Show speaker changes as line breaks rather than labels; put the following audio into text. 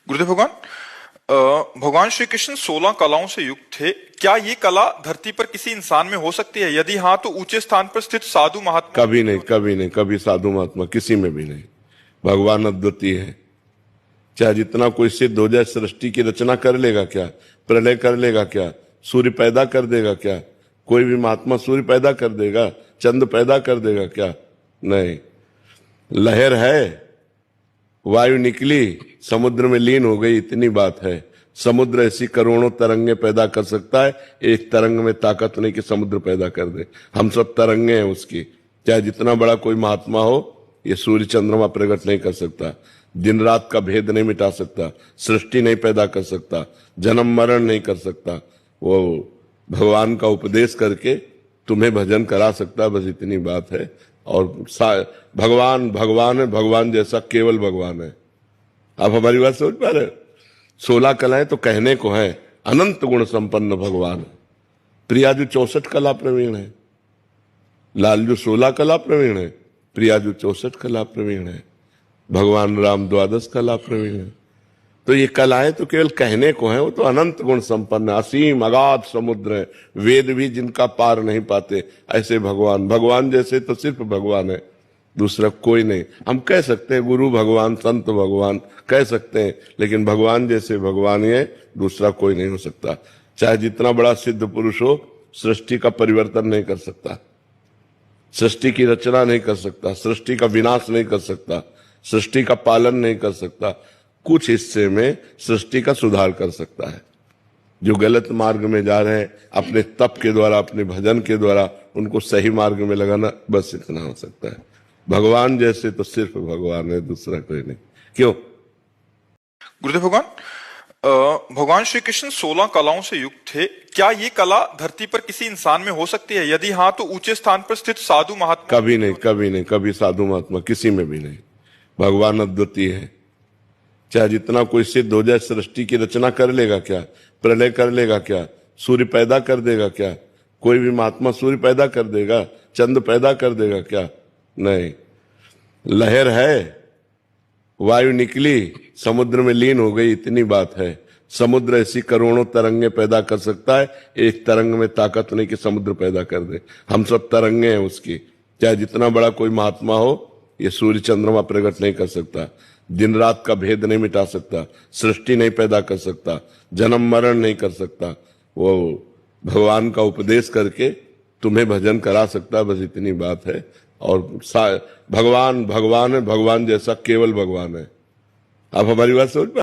गुरुदेव भगवान, भगवान श्री कृष्ण 16 कलाओं से युक्त थे। क्या ये कला धरती पर किसी इंसान में हो सकती है? यदि हाँ, तो ऊंचे स्थान पर स्थित साधु महात्मा?
कभी नहीं, कभी नहीं, कभी साधु महात्मा किसी में भी नहीं। भगवान अद्वितीय है। चाहे जितना कोई सिद्ध हो जाए, सृष्टि की रचना कर लेगा क्या? प्रलय कर लेगा क्या? सूर्य पैदा कर देगा क्या? कोई भी महात्मा सूर्य पैदा कर देगा? चंद्र पैदा कर देगा क्या? नहीं। लहर है, वायु निकली, समुद्र में लीन हो गई, इतनी बात है। समुद्र ऐसी करोड़ों तरंगे पैदा कर सकता है, एक तरंग में ताकत नहीं कि समुद्र पैदा कर दे। हम सब तरंगे हैं उसकी। चाहे जितना बड़ा कोई महात्मा हो, ये सूर्य चंद्रमा प्रकट नहीं कर सकता, दिन रात का भेद नहीं मिटा सकता, सृष्टि नहीं पैदा कर सकता, जन्म मरण नहीं कर सकता। वो भगवान का उपदेश करके तुम्हें भजन करा सकता, बस इतनी बात है। और भगवान भगवान है, भगवान जैसा केवल भगवान है। आप हमारी बात समझ पा रहे हो? 16 कलाएं तो कहने को है, अनंत गुण संपन्न भगवान है। प्रियाजू 64 कला प्रवीण है, लालजू 16 कला प्रवीण है, प्रियाजू 64 कला प्रवीण है, भगवान राम 12 कला प्रवीण है। तो ये कलाएं तो केवल कहने को है, वो तो अनंत गुण संपन्न, असीम अगाध समुद्र है, वेद भी जिनका पार नहीं पाते ऐसे भगवान। भगवान जैसे तो सिर्फ भगवान है, दूसरा कोई नहीं। हम कह सकते हैं गुरु भगवान, संत भगवान कह सकते हैं, लेकिन भगवान जैसे भगवान है, दूसरा कोई नहीं हो सकता। चाहे जितना बड़ा सिद्ध पुरुष हो, सृष्टि का परिवर्तन नहीं कर सकता, सृष्टि की रचना नहीं कर सकता, सृष्टि का विनाश नहीं कर सकता, सृष्टि का पालन नहीं कर सकता। कुछ हिस्से में सृष्टि का सुधार कर सकता है। जो गलत मार्ग में जा रहे हैं, अपने तप के द्वारा, अपने भजन के द्वारा उनको सही मार्ग में लगाना, बस इतना हो सकता है। भगवान जैसे तो सिर्फ भगवान है, दूसरा कोई नहीं। क्यों?
गुरुदेव भगवान, भगवान श्री कृष्ण 16 कलाओं से युक्त थे। क्या ये कला धरती पर किसी इंसान में हो सकती है? यदि हाँ, तो ऊंचे स्थान पर स्थित साधु महात्मा?
कभी नहीं, कभी नहीं, कभी साधु महात्मा किसी में भी नहीं। भगवान अद्वितीय है। चाहे जितना कोई सिद्ध हो जाए, सृष्टि की रचना कर लेगा क्या? प्रलय कर लेगा क्या? सूर्य पैदा कर देगा क्या? कोई भी महात्मा सूर्य पैदा कर देगा? चंद्र पैदा कर देगा क्या? नहीं। लहर है, वायु निकली, समुद्र में लीन हो गई, इतनी बात है। समुद्र ऐसी करोड़ों तरंगे पैदा कर सकता है, एक तरंग में ताकत नहीं कि समुद्र पैदा कर दे। हम सब तरंगे हैं उसकी। चाहे जितना बड़ा कोई महात्मा हो, ये सूर्य चंद्रमा प्रकट नहीं कर सकता, दिन रात का भेद नहीं मिटा सकता, सृष्टि नहीं पैदा कर सकता, जन्म मरण नहीं कर सकता। वो भगवान का उपदेश करके तुम्हें भजन करा सकता, बस इतनी बात है। और भगवान भगवान है, भगवान जैसा केवल भगवान है। आप हमारी बात समझ पा